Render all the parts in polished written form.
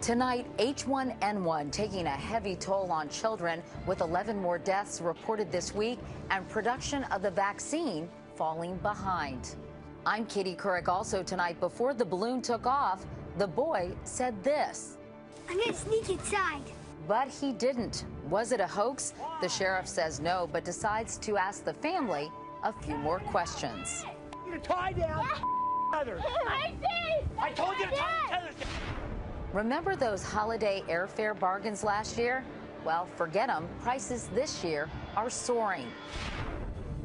Tonight, H1N1 taking a heavy toll on children, with 11 more deaths reported this week and production of the vaccine falling behind. I'm Katie Couric. Also tonight, before the balloon took off, the boy said this. I'm going to sneak inside. But he didn't. Was it a hoax? The sheriff says no, but decides to ask the family a few more questions. You tie down others. I told you to tie others. Remember those holiday airfare bargains last year? Well, forget them. Prices this year are soaring.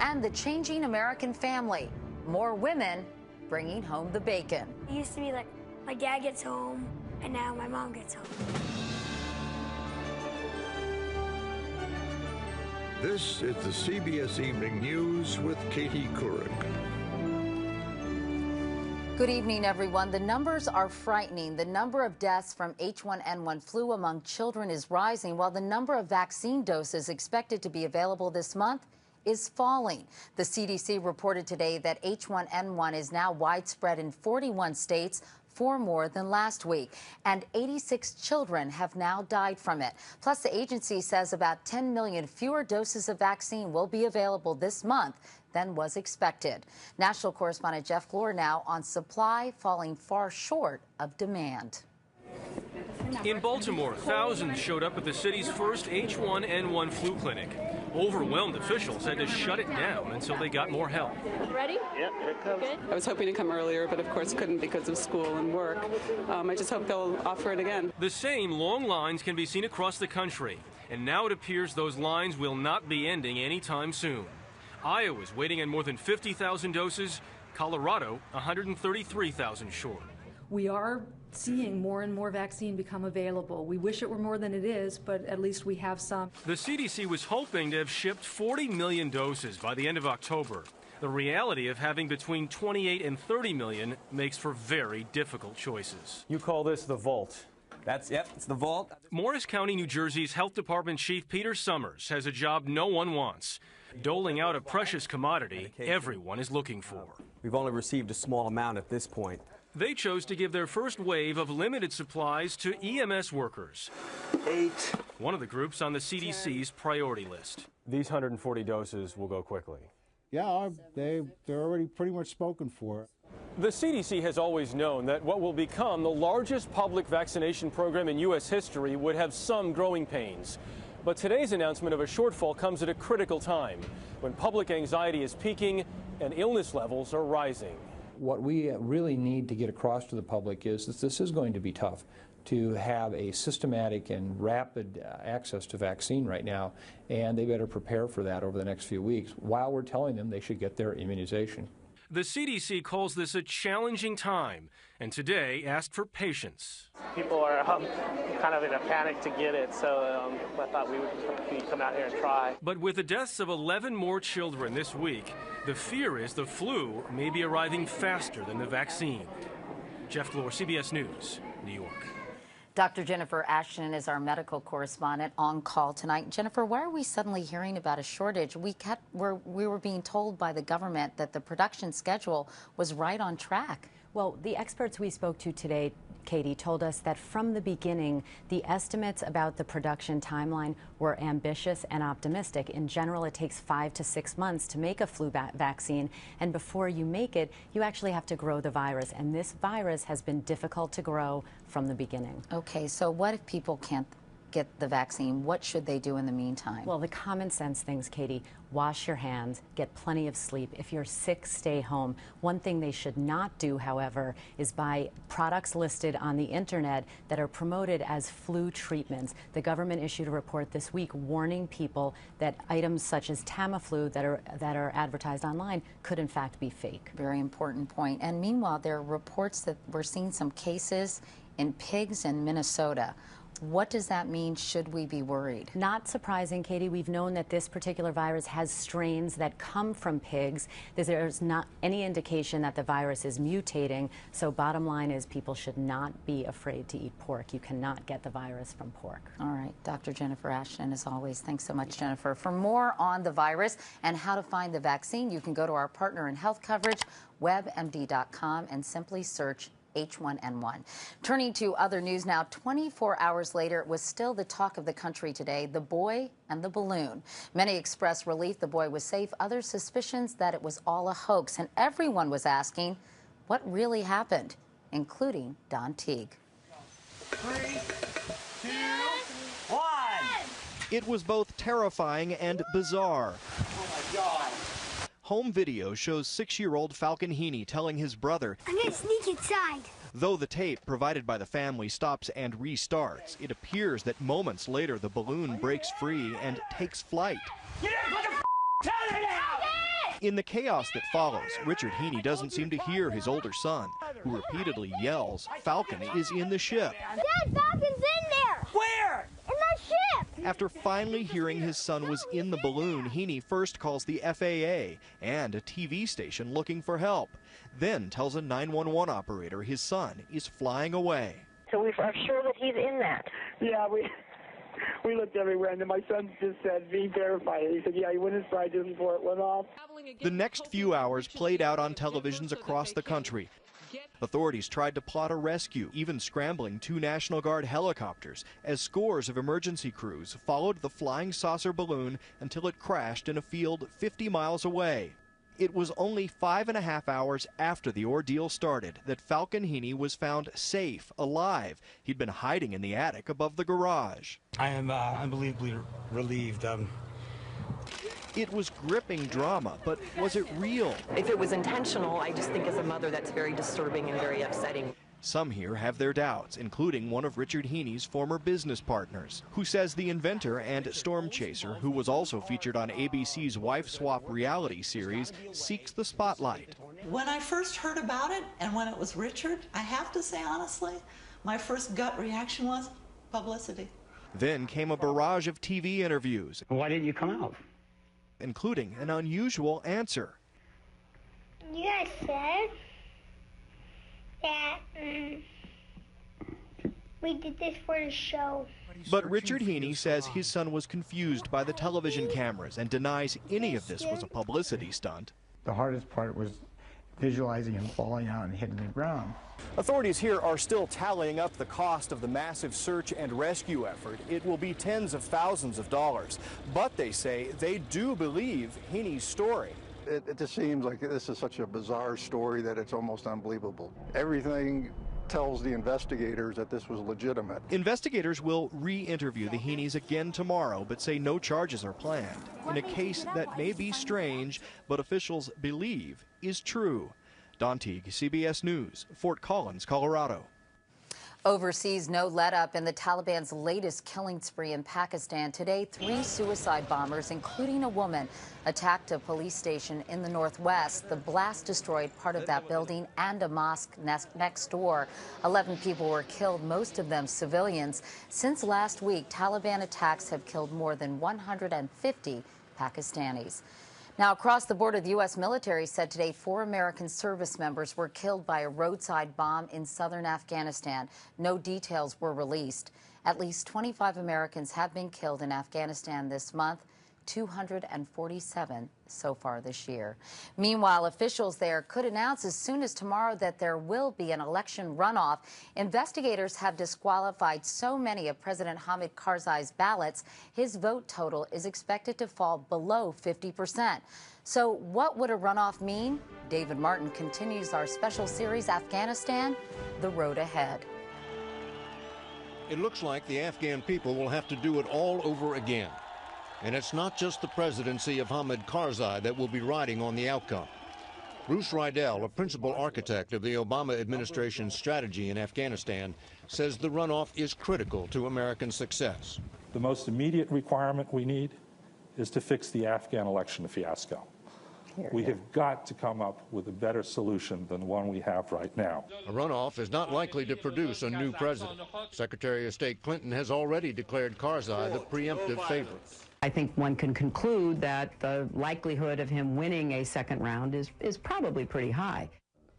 And the changing American family. More women bringing home the bacon. It used to be like my dad gets home, and now my mom gets home. This is the CBS Evening News with Katie Couric. Good evening, everyone. The numbers are frightening. The number of deaths from H1N1 flu among children is rising, while the number of vaccine doses expected to be available this month is falling. The CDC reported today that H1N1 is now widespread in 41 states, 4 more than last week, and 86 children have now died from it. Plus, the agency says about 10 million fewer doses of vaccine will be available this month than was expected. National correspondent Jeff Glor now on supply falling far short of demand. In Baltimore, thousands showed up at the city's first H1N1 flu clinic. Overwhelmed officials had to shut it down until they got more help. Ready? Yeah, here it comes. Good. I was hoping to come earlier, but of course couldn't because of school and work. I just hope they'll offer it again. The same long lines can be seen across the country, and now it appears those lines will not be ending anytime soon. Iowa's waiting on more than 50,000 doses, Colorado 133,000 short. We are seeing more and more vaccine become available. We wish it were more than it is, but at least we have some. The CDC was hoping to have shipped 40 million doses by the end of October. The reality of having between 28 and 30 million makes for very difficult choices. You call this the vault. It's the vault. Morris County, New Jersey's Health Department Chief Peter Summers has a job no one wants, doling out a precious commodity everyone is looking for. We've only received a small amount at this point. They chose to give their first wave of limited supplies to EMS workers. 8. One of the groups on the CDC's priority list. These 140 doses will go quickly. Yeah, they're already pretty much spoken for. The CDC has always known that what will become the largest public vaccination program in U.S. history would have some growing pains. But today's announcement of a shortfall comes at a critical time, when public anxiety is peaking and illness levels are rising. What we really need to get across to the public is that this is going to be tough to have a systematic and rapid access to vaccine right now, and they better prepare for that over the next few weeks while we're telling them they should get their immunization. The CDC calls this a challenging time, and today asked for patience. People are kind of in a panic to get it, so I thought we'd come out here and try. But with the deaths of 11 more children this week, the fear is the flu may be arriving faster than the vaccine. Jeff Glor, CBS News, New York. Dr. Jennifer Ashton is our medical correspondent on call tonight. Jennifer, why are we suddenly hearing about a shortage? We were being told by the government that the production schedule was right on track. Well, the experts we spoke to today, Katie, told us that from the beginning, the estimates about the production timeline were ambitious and optimistic. In general, it takes 5 to 6 months to make a flu vaccine, and before you make it, you actually have to grow the virus, and this virus has been difficult to grow from the beginning. Okay, so what if people can't get the vaccine? What should they do in the meantime? Well, the common sense things, Katie, wash your hands, get plenty of sleep. If you're sick, stay home. One thing they should not do, however, is buy products listed on the internet that are promoted as flu treatments. The government issued a report this week warning people that items such as Tamiflu that are advertised online could in fact be fake. Very important point. And meanwhile, there are reports that we're seeing some cases in pigs in Minnesota. What does that mean? Should we be worried? Not surprising, Katie. We've known that this particular virus has strains that come from pigs. There's not any indication that the virus is mutating. So bottom line is people should not be afraid to eat pork. You cannot get the virus from pork. All right. Dr. Jennifer Ashton, as always, thanks so much, Jennifer. For more on the virus and how to find the vaccine, you can go to our partner in health coverage, WebMD.com, and simply search H1N1. Turning to other news now, 24 hours later, it was still the talk of the country today, the boy and the balloon. Many expressed relief the boy was safe, others suspicions that it was all a hoax, and everyone was asking what really happened, including Don Teague. 3, 2, 1. It was both terrifying and bizarre. Oh my God. Home video shows 6-year-old Falcon Heaney telling his brother, I'm gonna sneak inside. Though the tape provided by the family stops and restarts, it appears that moments later the balloon breaks free and takes flight. You didn't put the down now! In the chaos that follows, Richard Heaney doesn't seem to hear his older son, who repeatedly yells, Falcon is in the ship. Dad, Falcon's in there! Where? In that ship! After finally hearing his son was in the balloon, Heaney first calls the FAA and a TV station looking for help, then tells a 911 operator his son is flying away. So we are sure that he's in that. Yeah, we looked everywhere, and then my son just said, being terrified. He said, yeah, he went inside just before it went off. The next few hours played out on televisions across the country. Authorities tried to plot a rescue, even scrambling 2 National Guard helicopters, as scores of emergency crews followed the flying saucer balloon until it crashed in a field 50 miles away. It was only 5.5 hours after the ordeal started that Falcon Heaney was found safe, alive. He'd been hiding in the attic above the garage. I am unbelievably relieved. It was gripping drama, but was it real? If it was intentional, I just think as a mother that's very disturbing and very upsetting. Some here have their doubts, including one of Richard Heaney's former business partners, who says the inventor and storm chaser, who was also featured on ABC's Wife Swap reality series, seeks the spotlight. When I first heard about it, and when it was Richard, I have to say honestly, my first gut reaction was publicity. Then came a barrage of TV interviews. Why didn't you come out? Including an unusual answer. You guys said that we did this for the show. But Richard Heaney says his son was confused by the television cameras and denies any of this was a publicity stunt. The hardest part was visualizing him falling out and hitting the ground. Authorities here are still tallying up the cost of the massive search and rescue effort. It will be tens of thousands of dollars. But they say they do believe Heaney's story. It just seems like this is such a bizarre story that it's almost unbelievable. Everything tells the investigators that this was legitimate. Investigators will re-interview the Heaneys again tomorrow, but say no charges are planned in a case that may be strange, but officials believe is true. Don Teague, CBS News, Fort Collins, Colorado. Overseas, no let-up in the Taliban's latest killing spree in Pakistan. Today, 3 suicide bombers, including a woman, attacked a police station in the northwest. The blast destroyed part of that building and a mosque next door. 11 people were killed, most of them civilians. Since last week, Taliban attacks have killed more than 150 Pakistanis. Now, across the border, the U.S. military said today 4 American service members were killed by a roadside bomb in southern Afghanistan. No details were released. At least 25 Americans have been killed in Afghanistan this month, 247 so far this year. Meanwhile, officials there could announce as soon as tomorrow that there will be an election runoff. Investigators have disqualified so many of President Hamid Karzai's ballots, his vote total is expected to fall below 50%. So what would a runoff mean? David Martin continues our special series, Afghanistan, The Road Ahead. It looks like the Afghan people will have to do it all over again. And it's not just the presidency of Hamid Karzai that will be riding on the outcome. Bruce Rydell, a principal architect of the Obama administration's strategy in Afghanistan, says the runoff is critical to American success. The most immediate requirement we need is to fix the Afghan election fiasco. We have got to come up with a better solution than the one we have right now. A runoff is not likely to produce a new president. Secretary of State Clinton has already declared Karzai the preemptive favorite. I think one can conclude that the likelihood of him winning a second round is probably pretty high.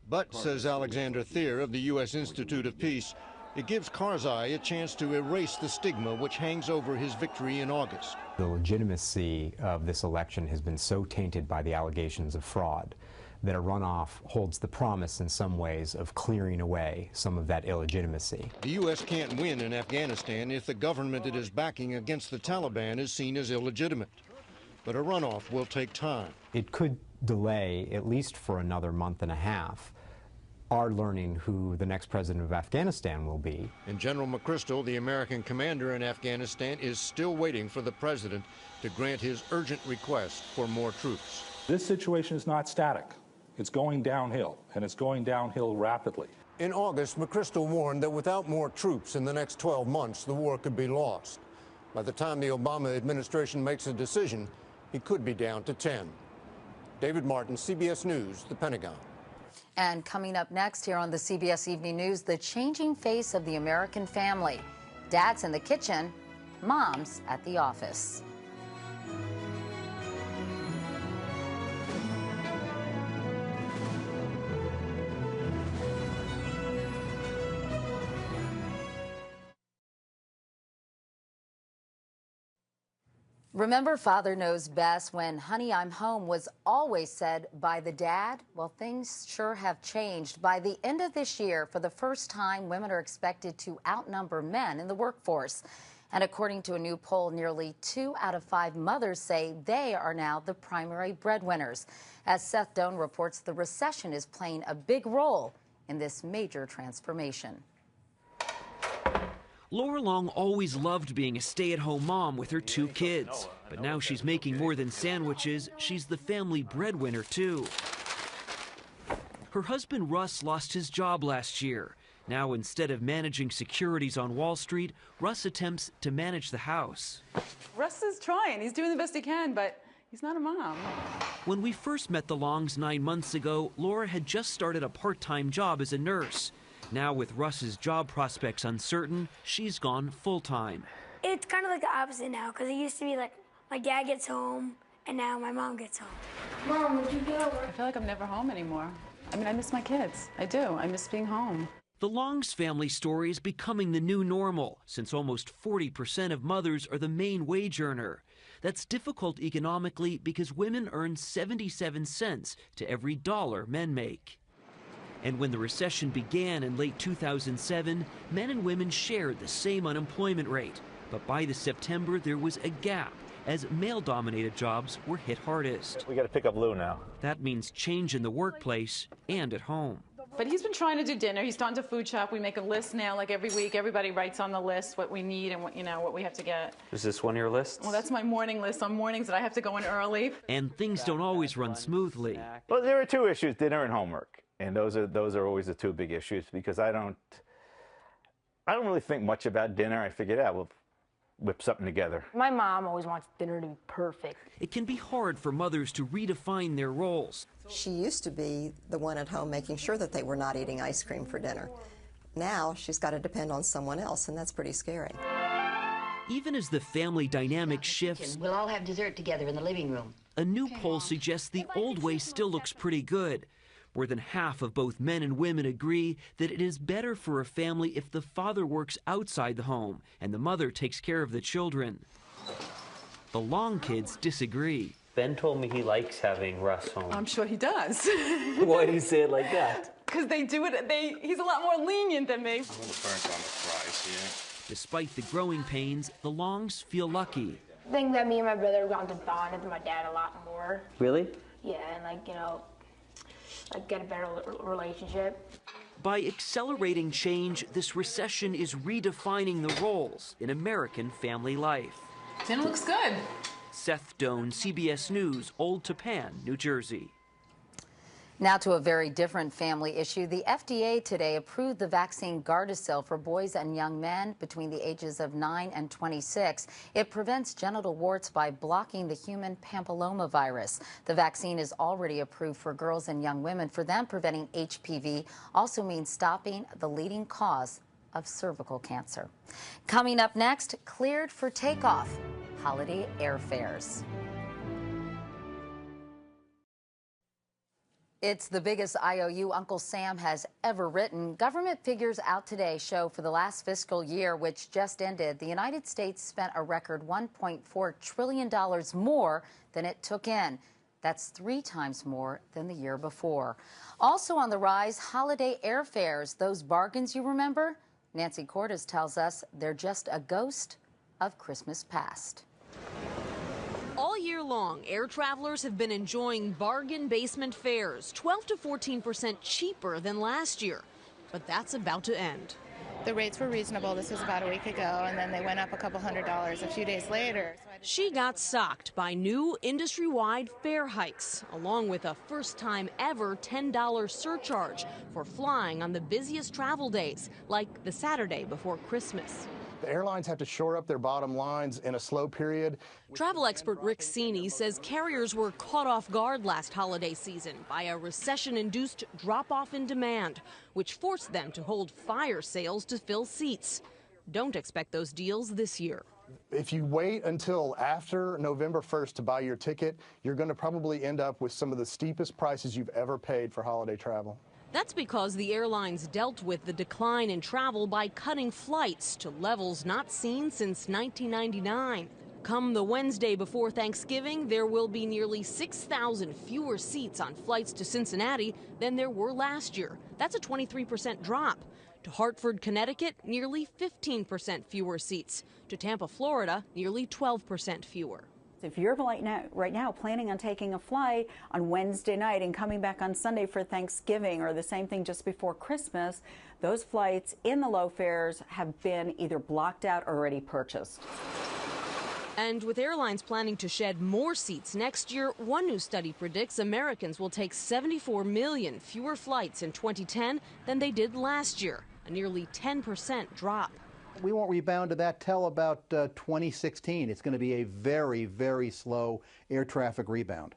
But, says Alexander Thier of the U.S. Institute of Peace, it gives Karzai a chance to erase the stigma which hangs over his victory in August. The legitimacy of this election has been so tainted by the allegations of fraud that a runoff holds the promise in some ways of clearing away some of that illegitimacy. The U.S. can't win in Afghanistan if the government it is backing against the Taliban is seen as illegitimate. But a runoff will take time. It could delay, at least for another month and a half, our learning who the next president of Afghanistan will be. And General McChrystal, the American commander in Afghanistan, is still waiting for the president to grant his urgent request for more troops. This situation is not static. It's going downhill, and it's going downhill rapidly. In August, McChrystal warned that without more troops in the next 12 months, the war could be lost. By the time the Obama administration makes a decision, he could be down to 10. David Martin, CBS News, the Pentagon. And coming up next here on the CBS Evening News, the changing face of the American family. Dad's in the kitchen, mom's at the office. Remember Father Knows Best when Honey, I'm Home was always said by the dad? Well, things sure have changed. By the end of this year, for the first time, women are expected to outnumber men in the workforce. And according to a new poll, nearly 2 out of 5 mothers say they are now the primary breadwinners. As Seth Doan reports, the recession is playing a big role in this major transformation. Laura Long always loved being a stay-at-home mom with her 2 kids. But now she's making more than sandwiches. She's the family breadwinner, too. Her husband, Russ, lost his job last year. Now, instead of managing securities on Wall Street, Russ attempts to manage the house. Russ is trying. He's doing the best he can, but he's not a mom. When we first met the Longs 9 months ago, Laura had just started a part-time job as a nurse. Now, with Russ's job prospects uncertain, she's gone full-time. It's kind of like the opposite now, because it used to be like my dad gets home, and now my mom gets home. Mom, would you get over? I feel like I'm never home anymore. I mean, I miss my kids. I do. I miss being home. The Longs family story is becoming the new normal, since almost 40% of mothers are the main wage earner. That's difficult economically because women earn 77 cents to every dollar men make. And when the recession began in late 2007, men and women shared the same unemployment rate. But by the September, there was a gap as male-dominated jobs were hit hardest. We got to pick up Lou now. That means change in the workplace and at home. But he's been trying to do dinner. He's gone to food shop. We make a list now, like every week. Everybody writes on the list what we need and what we have to get. Is this one of your lists? Well, that's my morning list on mornings that I have to go in early. And things don't always run smoothly. Well, there are 2 issues, dinner and homework. And those are always the 2 big issues, because I don't really think much about dinner. I figured out we'll whip something together. My mom always wants dinner to be perfect. It can be hard for mothers to redefine their roles. She used to be the one at home making sure that they were not eating ice cream for dinner. Now she's got to depend on someone else, and that's pretty scary. Even as the family dynamic shifts, we'll all have dessert together in the living room. A new poll suggests the old way still looks pretty good. More than half of both men and women agree that it is better for a family if the father works outside the home and the mother takes care of the children. The Long kids disagree. Ben told me he likes having Russ home. I'm sure he does. Why do you say it like that? Because they do it, he's a lot more lenient than me. Despite the growing pains, the Longs feel lucky. I think that me and my brother have gone to bond with my dad a lot more. Really? Yeah, and get a better relationship. By accelerating change, this recession is redefining the roles in American family life. Dinner looks good. Seth Doan, CBS News, Old Tappan, New Jersey. Now to a very different family issue. The FDA today approved the vaccine Gardasil for boys and young men between the ages of 9 and 26. It prevents genital warts by blocking the human papillomavirus. The vaccine is already approved for girls and young women. For them, preventing HPV also means stopping the leading cause of cervical cancer. Coming up next, cleared for takeoff, holiday airfares. It's the biggest IOU Uncle Sam has ever written. Government figures out today show for the last fiscal year, which just ended, the United States spent a record $1.4 trillion more than it took in. That's 3 times more than the year before. Also on the rise, holiday airfares. Those bargains you remember? Nancy Cordes tells us they're just a ghost of Christmas past. All year long, air travelers have been enjoying bargain basement fares, 12 to 14% cheaper than last year. But that's about to end. The rates were reasonable. This was about a week ago, and then they went up a couple $100s a few days later. She got socked by new industry-wide fare hikes, along with a first-time ever $10 surcharge for flying on the busiest travel days, like the Saturday before Christmas. The airlines have to shore up their bottom lines in a slow period. Travel expert Rick Cini says carriers were caught off guard last holiday season by a recession-induced drop-off in demand, which forced them to hold fire sales to fill seats. Don't expect those deals this year. If you wait until after November 1st to buy your ticket, you're going to probably end up with some of the steepest prices you've ever paid for holiday travel. That's because the airlines dealt with the decline in travel by cutting flights to levels not seen since 1999. Come the Wednesday before Thanksgiving, there will be nearly 6,000 fewer seats on flights to Cincinnati than there were last year. That's a 23% drop. To Hartford, Connecticut, nearly 15% fewer seats. To Tampa, Florida, nearly 12% fewer. If you're right now planning on taking a flight on Wednesday night and coming back on Sunday for Thanksgiving or the same thing just before Christmas, those flights in the low fares have been either blocked out or already purchased. And with airlines planning to shed more seats next year, one new study predicts Americans will take 74 million fewer flights in 2010 than they did last year, a nearly 10% drop. We won't rebound to that till about 2016. It's going to be a very, very slow air traffic rebound.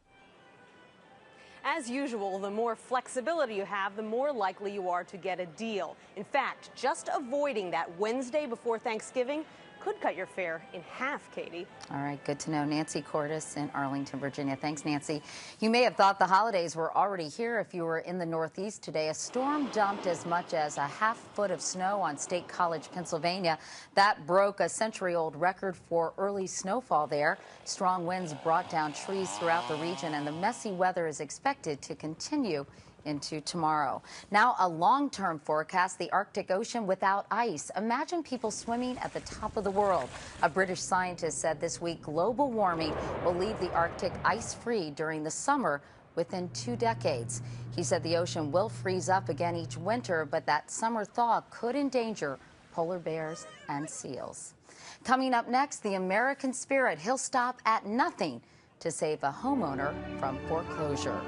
As usual, the more flexibility you have, the more likely you are to get a deal. In fact, just avoiding that Wednesday before Thanksgiving could cut your fare in half, Katie. All right, good to know. Nancy Cordes in Arlington, Virginia. Thanks, Nancy. You may have thought the holidays were already here if you were in the Northeast today. A storm dumped as much as a half-foot of snow on State College, Pennsylvania. That broke a century-old record for early snowfall there. Strong winds brought down trees throughout the region, and the messy weather is expected to continue into tomorrow. Now, a long-term forecast, the Arctic Ocean without ice. Imagine people swimming at the top of the world. A British scientist said this week global warming will leave the Arctic ice-free during the summer within 2 decades. He said the ocean will freeze up again each winter, but that summer thaw could endanger polar bears and seals. Coming up next, the American spirit. He'll stop at nothing to save a homeowner from foreclosure.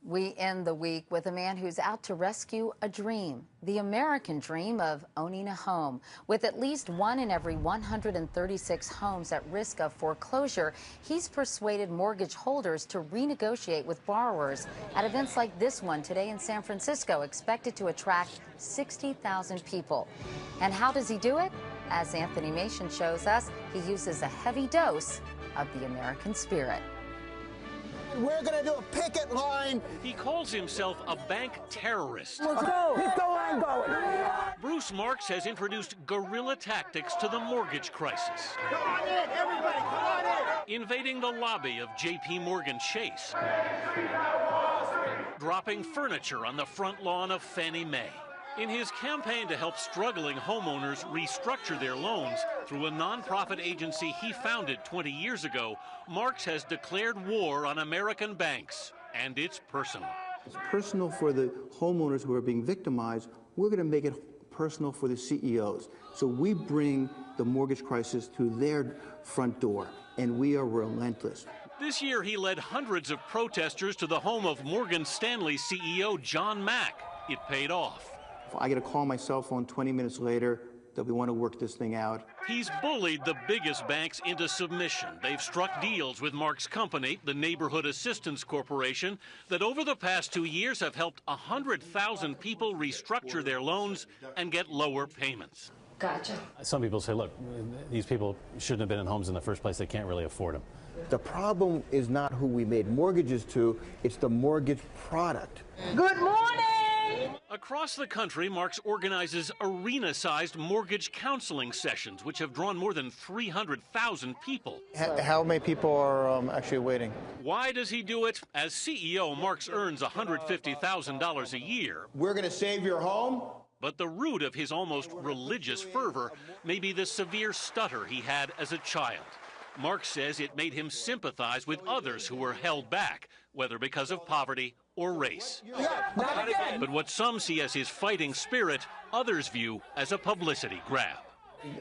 We end the week with a man who's out to rescue a dream, the American dream of owning a home. With at least 1 in every 136 homes at risk of foreclosure, he's persuaded mortgage holders to renegotiate with borrowers at events like this one today in San Francisco, expected to attract 60,000 people. And how does he do it? As Anthony Mason shows us, he uses a heavy dose of the American spirit. We're going to do a picket line. He calls himself a bank terrorist. Let's go. Keep the line going. Bruce Marks has introduced guerrilla tactics to the mortgage crisis. Come on in, everybody, come on in. Invading the lobby of J.P. Morgan Chase. Dropping furniture on the front lawn of Fannie Mae. In his campaign to help struggling homeowners restructure their loans through a nonprofit agency he founded 20 years ago, Marks has declared war on American banks, and it's personal. It's personal for the homeowners who are being victimized. We're going to make it personal for the CEOs. So we bring the mortgage crisis to their front door, and we are relentless. This year, he led hundreds of protesters to the home of Morgan Stanley CEO John Mack. It paid off. I get a call on my cell phone 20 minutes later that we want to work this thing out. He's bullied the biggest banks into submission. They've struck deals with Mark's company, the Neighborhood Assistance Corporation, that over the past 2 years have helped 100,000 people restructure their loans and get lower payments. Gotcha. Some people say, look, these people shouldn't have been in homes in the first place. They can't really afford them. The problem is not who we made mortgages to, it's the mortgage product. Good morning! Across the country, Marks organizes arena-sized mortgage counseling sessions, which have drawn more than 300,000 people. How many people are actually waiting? Why does he do it? As CEO, Marks earns $150,000 a year. We're going to save your home. But the root of his almost religious fervor may be the severe stutter he had as a child. Marks says it made him sympathize with others who were held back, whether because of poverty or race. But what some see as his fighting spirit, others view as a publicity grab.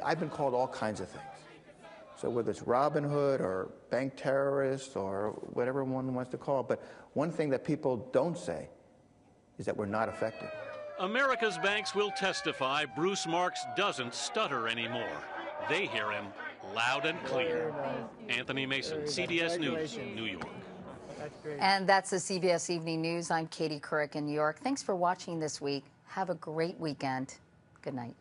I've been called all kinds of things. So whether it's Robin Hood or bank terrorist or whatever one wants to call it, but one thing that people don't say is that we're not effective. America's banks will testify Bruce Marks doesn't stutter anymore. They hear him loud and clear. Anthony Mason, CBS News, New York. And that's the CBS Evening News. I'm Katie Couric in New York. Thanks for watching this week. Have a great weekend. Good night.